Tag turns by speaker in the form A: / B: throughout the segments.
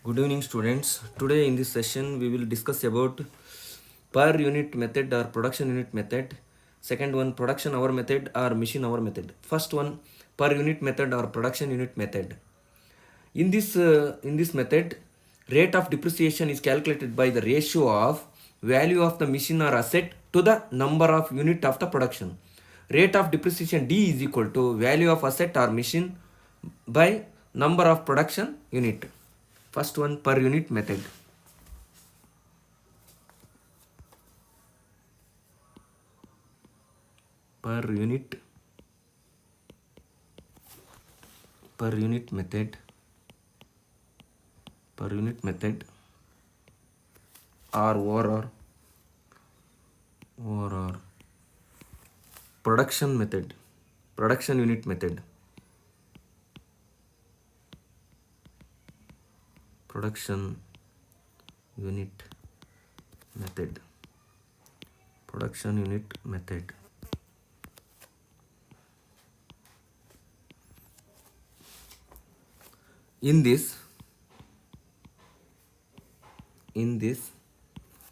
A: Good evening, students. Today in this session, we will discuss about per unit method or production unit method. Second one, production hour method or machine hour method. First one, per unit method or production unit method. In this method, rate of depreciation is calculated by the ratio of value of the machine or asset to the number of unit of the production. Rate of depreciation D is equal to value of asset or machine by number of production unit. First one, per unit method. Per unit per unit method per unit method or production method, production unit method, production unit method, production unit method. In this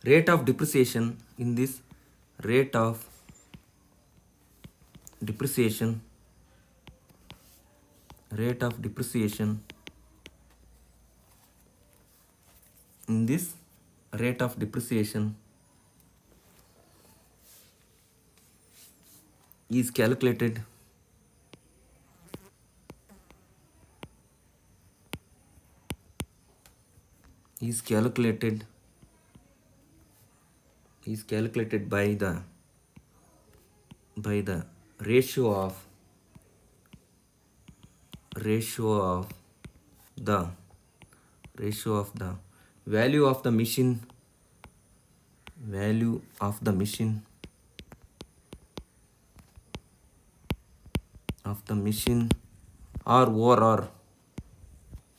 A: rate of depreciation, rate of depreciation rate of depreciation in this rate of depreciation is calculated is calculated by the ratio of the value of the machine or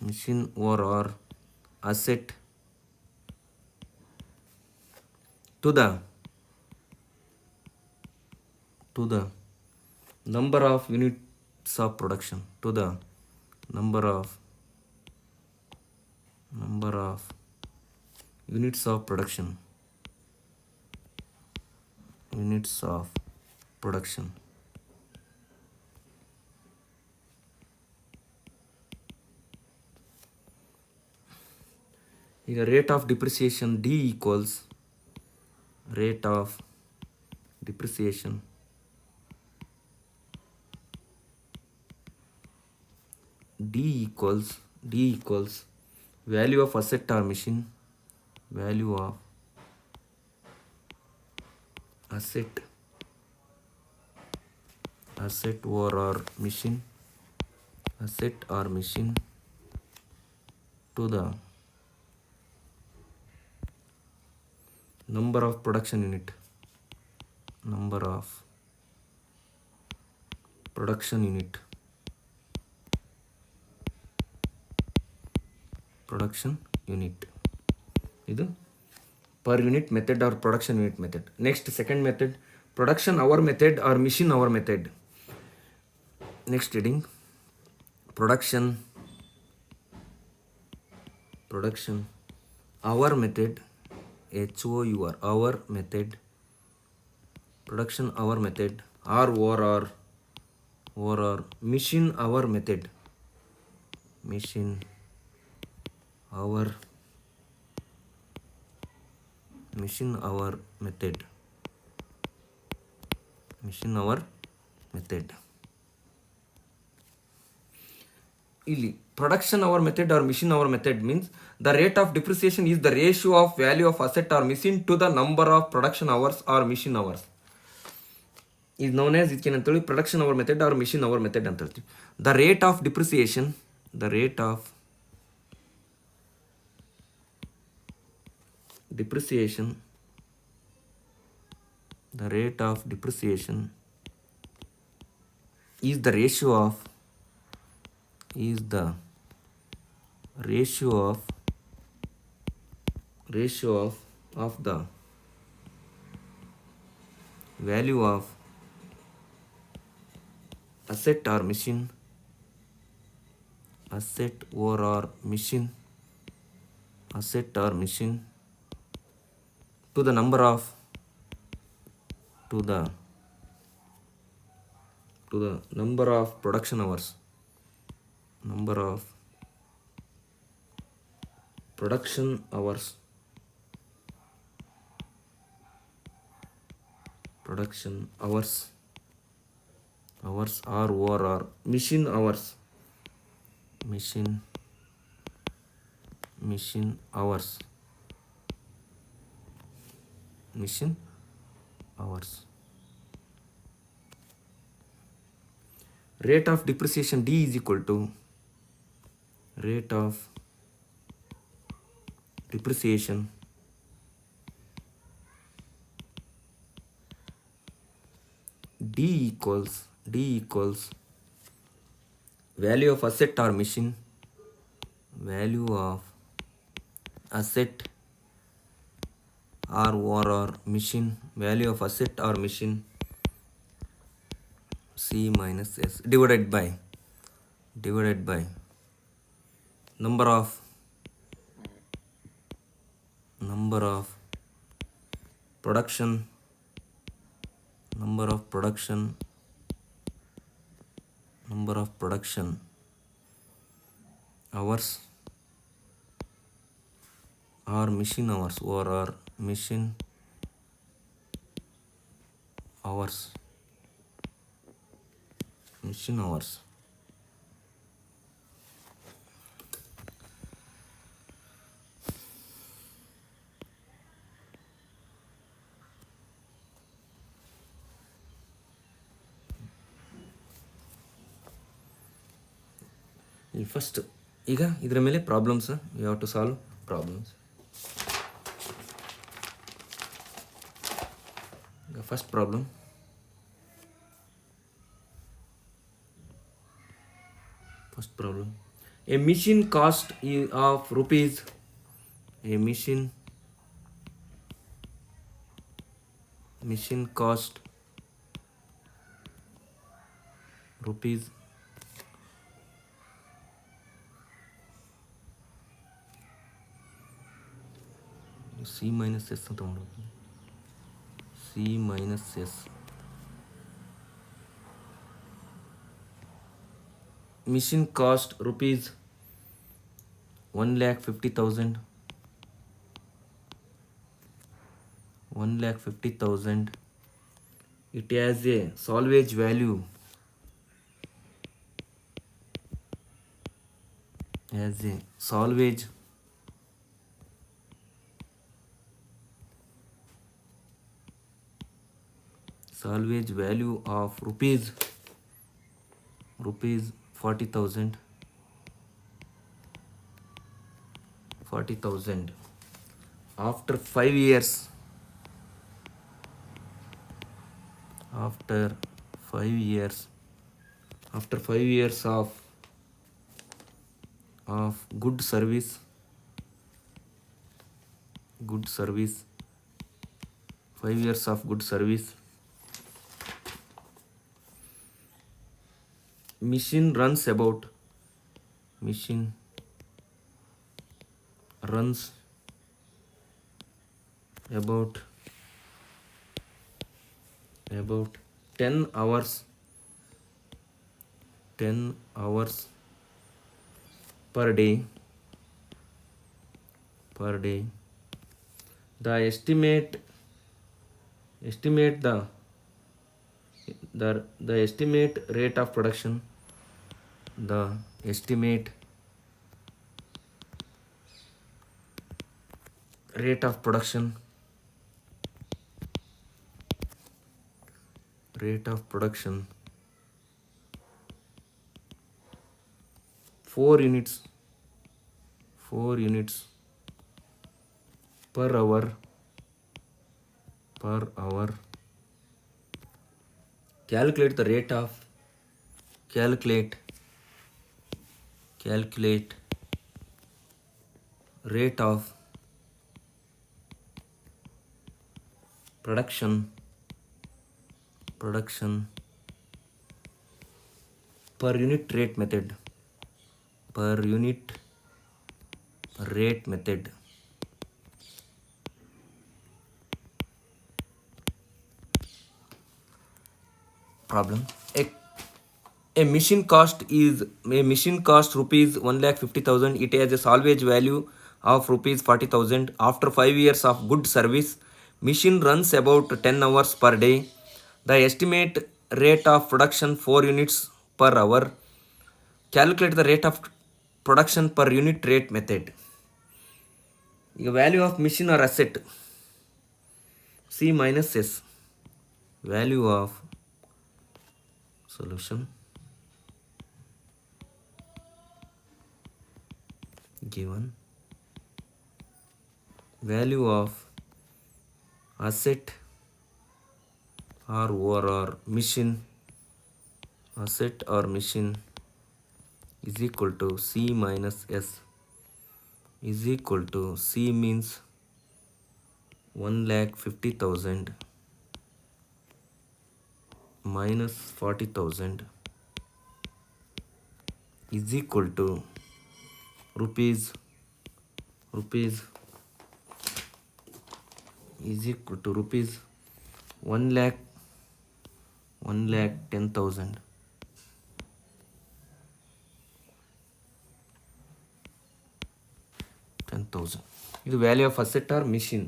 A: machine or asset to the number of units of production, to the number of units of production. ಈಗ rate of depreciation D equals rate of depreciation D equals value of asset or machine, value of asset or machine to the number of production unit ಇದು per unit method or production unit method. Next, second method, production hour method or machine hour method. Next heading, production hour method, HOUR, hour method, production hour method or machine hour method, machine hour method. ಇಲ್ಲಿ production hour method or machine hour method means the rate of depreciation is the ratio of value of asset or machine to the number of production hours or machine hours. is known as ಇದಕ್ಕೇನಂತೇಳಿ production hour method or machine hour method ಅಂತ ಹೇಳ್ತೀವಿ. The rate of depreciation is the ratio of the value of asset or machine asset or machine to the number of production hours. Number of production hours. Production hours. Hours or OR machine hours. Machine hours. Machine hours. Rate of depreciation D is equal to rate of depreciation D equals value of asset or machine, value of asset or machine, value of asset or machine C minus S divided by number of production hours or machine hours or machine hours. First ಈಗ ಇದರ ಮೇಲೆ problems you have to solve problems. First problem, a machine cost of rupees cost rupees C minus S ಅಂತ ಮಾಡೋದು. C minus S machine cost rupees 1,50,000. It has a salvage value salvage value of rupees 40,000. After 5 years of good service 5 years of good service, machine runs about 10 hours per day. The estimate rate of production, rate of production 4 units per hour. Calculate the rate of production per unit rate method. problem. A machine cost rupees 1,50,000. It has a salvage value of rupees 40,000. After 5 years of good service, machine runs about 10 hours per day. The estimate rate of production 4 units per hour. Calculate the rate of production per unit rate method. ಈಗ value of machine or asset C minus S. Value of solution given value of asset or machine asset or machine is equal to C minus S is equal to C means 1,50,000 minus 40,000 is equal to rupees is equal to rupees 1,10,000. ಇದು value of asset or machine.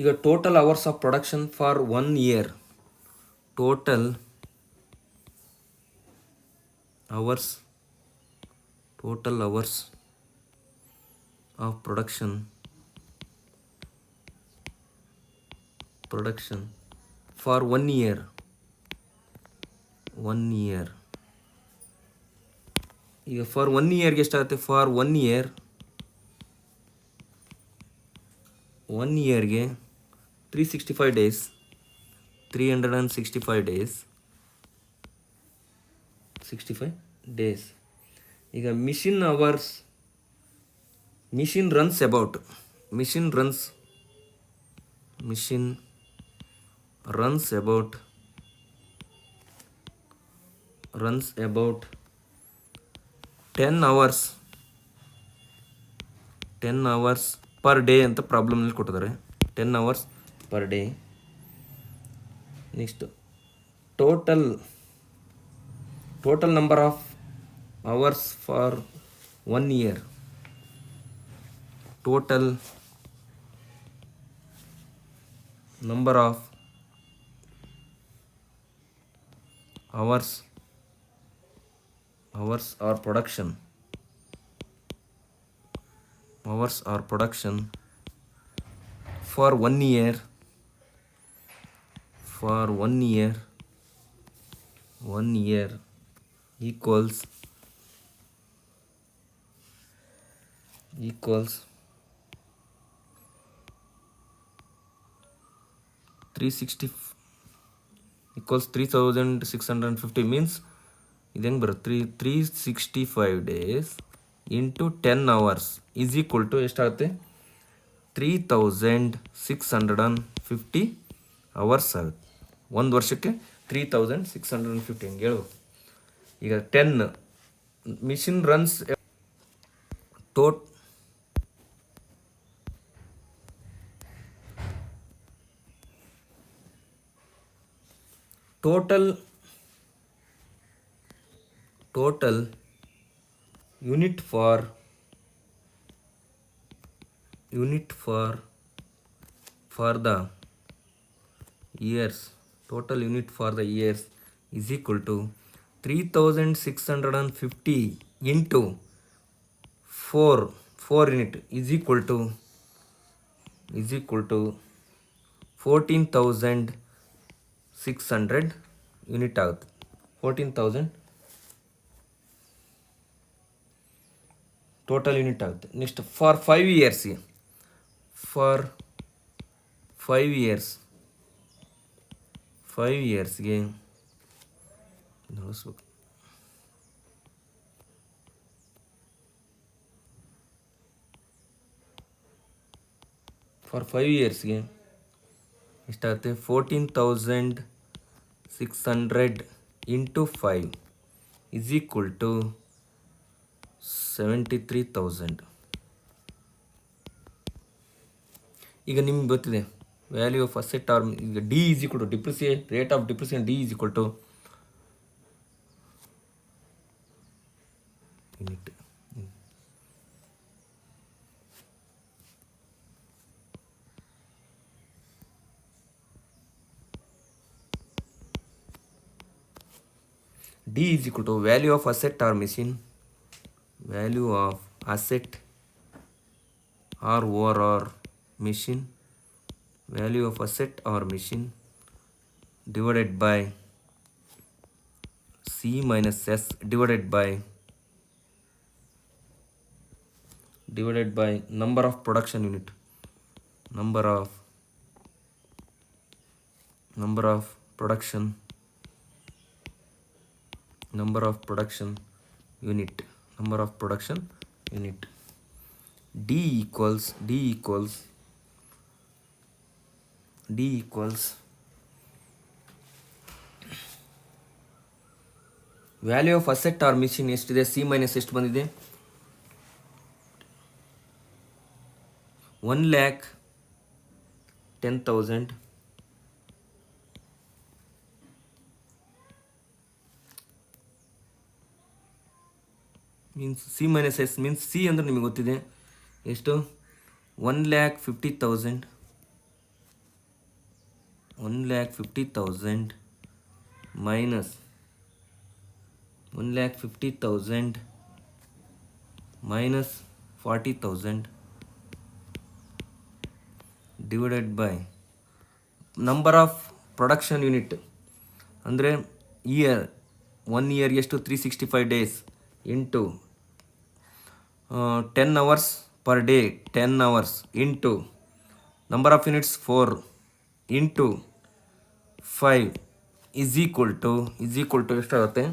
A: ಈಗ total hours of production for 1 year. Total hours of production for 1 year. ಈಗ for 1 yearಗೆ ಎಷ್ಟಾಗುತ್ತೆ? For 1 yearಗೆ 365 days. 65 days. ಈಗ machine runs about 10 hours per day ಅಂತ ಪ್ರಾಬ್ಲಮ್ನಲ್ಲಿ ಕೊಟ್ಟಿದ್ದಾರೆ. 10 hours per day. Next total number of hours for 1 year. Total number of hours or production for 1 year equals 3,650 means ಇದು ಹೆಂಗೆ ಬರುತ್ತೆ? 365 days into 10 hours is equal to ಎಷ್ಟಾಗುತ್ತೆ? 3,650 hours ಆಗುತ್ತೆ. ಒಂದು ವರ್ಷಕ್ಕೆ 3,650 ಹಂಗೆ ಹೇಳ್ಬೇಕು. ಈಗ 10 machine runs total unit for the years is equal to 3,650 into 4 unit is equal to 14,600 unit ಆಗುತ್ತೆ. 14,000 ಟೋಟಲ್ ಯೂನಿಟ್ ಆಗುತ್ತೆ. Next for 5 yearsಗೆ ನೋಡಿಸ್ಬೇಕು. ಫಾರ್ 5 yearsಗೆ ಎಷ್ಟಾಗುತ್ತೆ? 14,600 ಇಂಟು 5 is equal to 73,000. ಈಗ ನಿಮ್ಗೆ ಗೊತ್ತಿದೆ value of asset or D is equal to depreciate, rate of depreciation D is equal to unit. D is equal to value of asset or machine, value of asset or overall machine, value of asset or machine divided by C minus S divided by number of production unit, number of production unit, D equals value of asset or machine ಎಷ್ಟಿದೆ, C minus ಎಷ್ಟು ಬಂದಿದೆ, 1,10,000 means C minus S means C ಅಂದ್ರೆ ನಿಮಗೆ ಗೊತ್ತಿದೆ ಎಷ್ಟು, 1,50,000 minus 1,50,000 minus 40,000 divided by number of production unit ಅಂದರೆ year 1 year ಎಷ್ಟು 365 days into 10 hours per day 10 hours into number of units 4 into 5 is equal to ಎಷ್ಟಾಗುತ್ತೆ,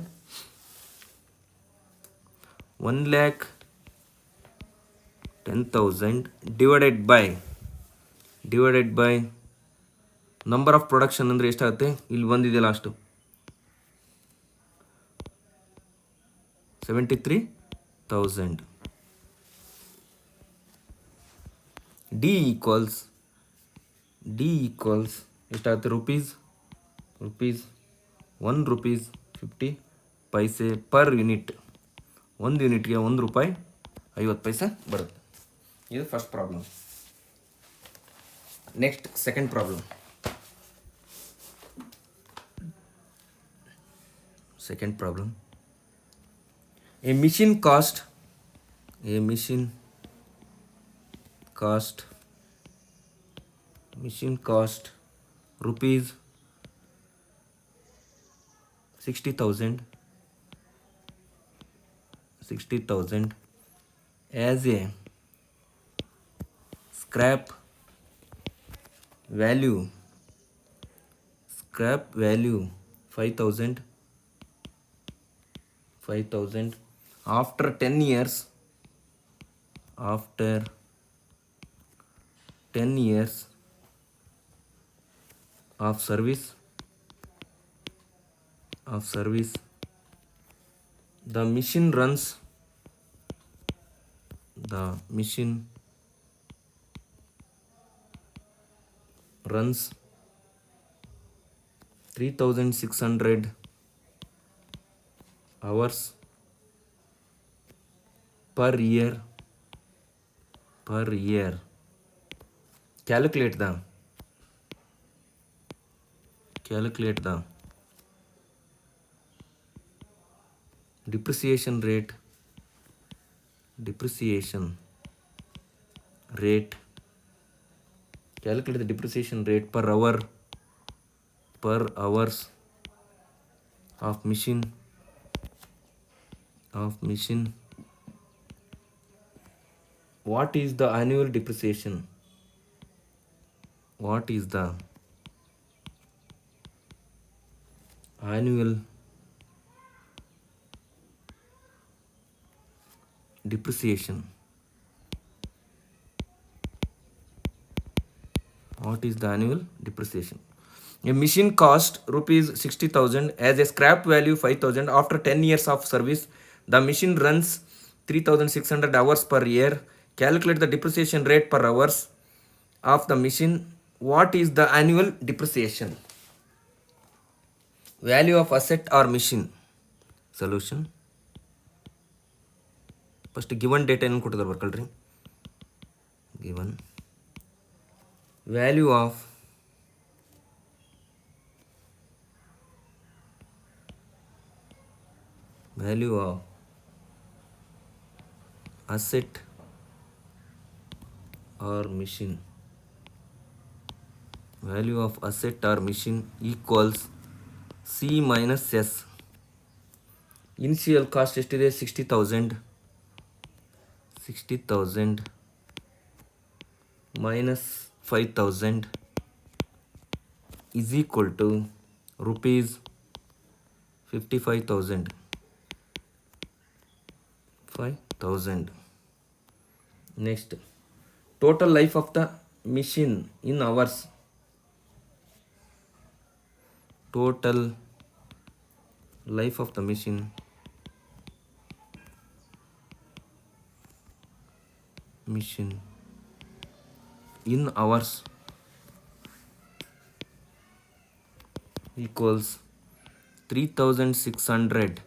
A: 1,10,000 divided by number of production ಅಂದರೆ ಎಷ್ಟಾಗುತ್ತೆ, ಇಲ್ಲಿ ಬಂದಿದೆ ಲಾಸ್ಟು 73,000. D equals ಎಷ್ಟಾಗುತ್ತೆ, rupees 1 rupees 50 ಪೈಸೆ per unit, ಒಂದು ಯೂನಿಟ್ಗೆ 1 ರೂಪಾಯಿ 50 ಪೈಸೆ ಬರುತ್ತೆ. ಇದು first problem. Next second problem. A machine cost rupees 60,000 as a scrap value 5,000 after 10 years of service the machine runs 3,600 hours per year. Calculate the depreciation rate calculate the depreciation rate per hours of machine what is the annual depreciation, annual depreciation, A machine cost rupees 60,000 as a scrap value 5,000 after 10 years of service. The machine runs 3,600 hours per year. Calculate the depreciation rate per hours of the machine What is the annual depreciation? Value of asset or machine. Solution. First given data ಏನು ಕೊಟ್ಟಿದ್ದಾರೆ ಬರ್ಕೊಳ್ರಿ. Given value of asset or machine. Value of asset or machine equals C minus S. Initial cost ಎಷ್ಟಿದೆ? 60,000 minus 5,000 is equal to rupees 55,000. Next, total life of the machine in hours. Total life of the machine in hours equals 3,600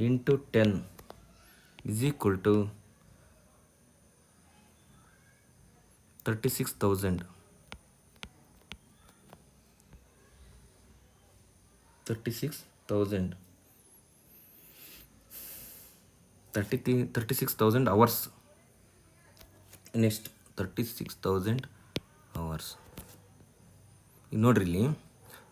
A: into 10 is equal to 36,000. 36,000 hours. Next, 36,000 hours. ನೋಡ್ರಿ ಇಲ್ಲಿ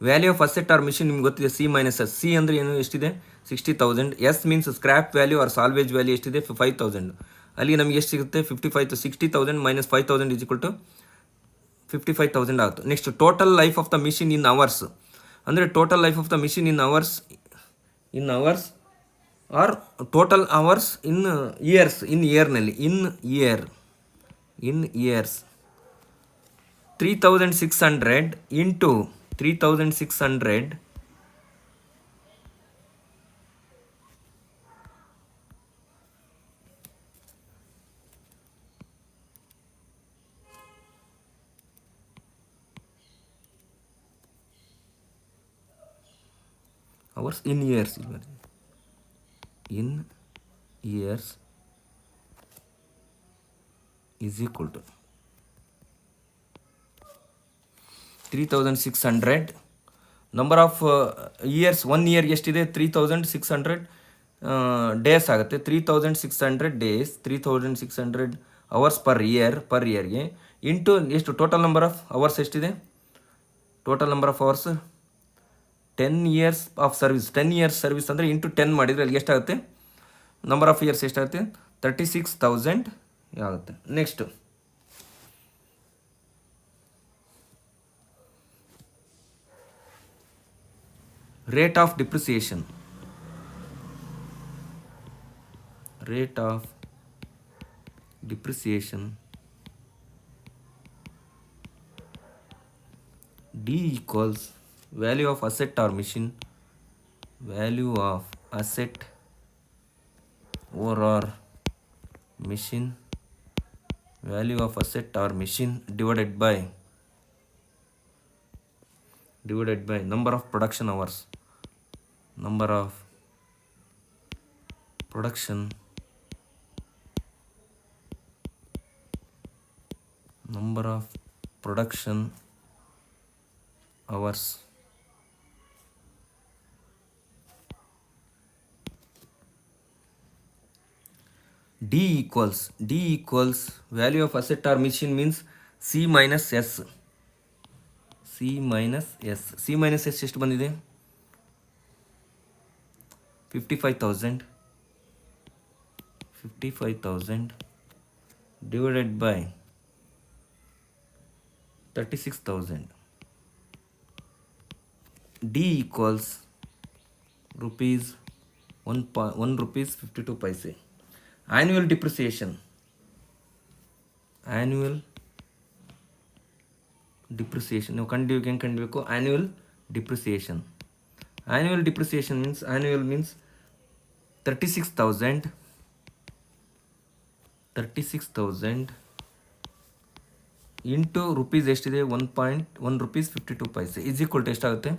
A: value of asset or machine ನಿಮ್ಗೆ ಗೊತ್ತಿದೆ. C minus S. C ಅಂದರೆ ಏನು? ಎಷ್ಟಿದೆ? 60,000. S means scrap value or salvage value ಎಷ್ಟಿದೆ? 5,000. ಅಲ್ಲಿ ನಮಗೆ ಎಷ್ಟು ಸಿಗುತ್ತೆ? 60,000 ಮೈನಸ್ 5,000 ಇಸ್ ಈಕ್ವಲ್ ಟು 55,000 ಆಗುತ್ತೆ. Next, total life of the machine in hours. ಅಂದರೆ total life of the machine in hours or total hours in years. ಇಯರ್ನಲ್ಲಿ in years 3,600 into 3,600 hours in years is equal to 3,600 number of years. 1 year ಎಷ್ಟಿದೆ? 3,600 days ಆಗುತ್ತೆ. 3,600 days, 3,600 hours per ಇಯರ್ಗೆ into ಎಷ್ಟು? Total number of hours ಎಷ್ಟಿದೆ? Total number of hours 10 years of service. 10 years service ಅಂದರೆ into 10 ಮಾಡಿದರೆ ಅಲ್ಲಿ ಎಷ್ಟಾಗುತ್ತೆ? Number of years ಎಷ್ಟಾಗುತ್ತೆ? 36,000 ಆಗುತ್ತೆ. Next rate of depreciation. D equals value of asset or machine divided by number of production hours. Number of production hours. D equals value of asset or machine means C minus S. C minus S ಎಷ್ಟು ಬಂದಿದೆ? 55,000 divided by 36,000. D equals rupees 1 rupees 52 paise. Annual depreciation. ನಾವು ಕಂಡುಬೇಕು annual depreciation. Annual depreciation means 36,000 into rupees ಎಷ್ಟಿದೆ 1.1 rupees 52 paise is equal to ಎಷ್ಟಾಗುತ್ತೆ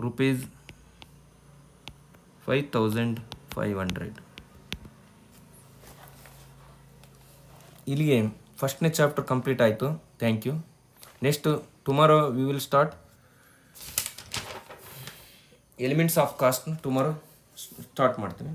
A: rupees 5500. ಇಲ್ಲಿಗೆ ಫಸ್ಟ್ನೇ chapter complete ಆಯಿತು. Thank you. Next tomorrow we will start elements of cost. Tomorrow start ಮಾಡ್ತೀನಿ.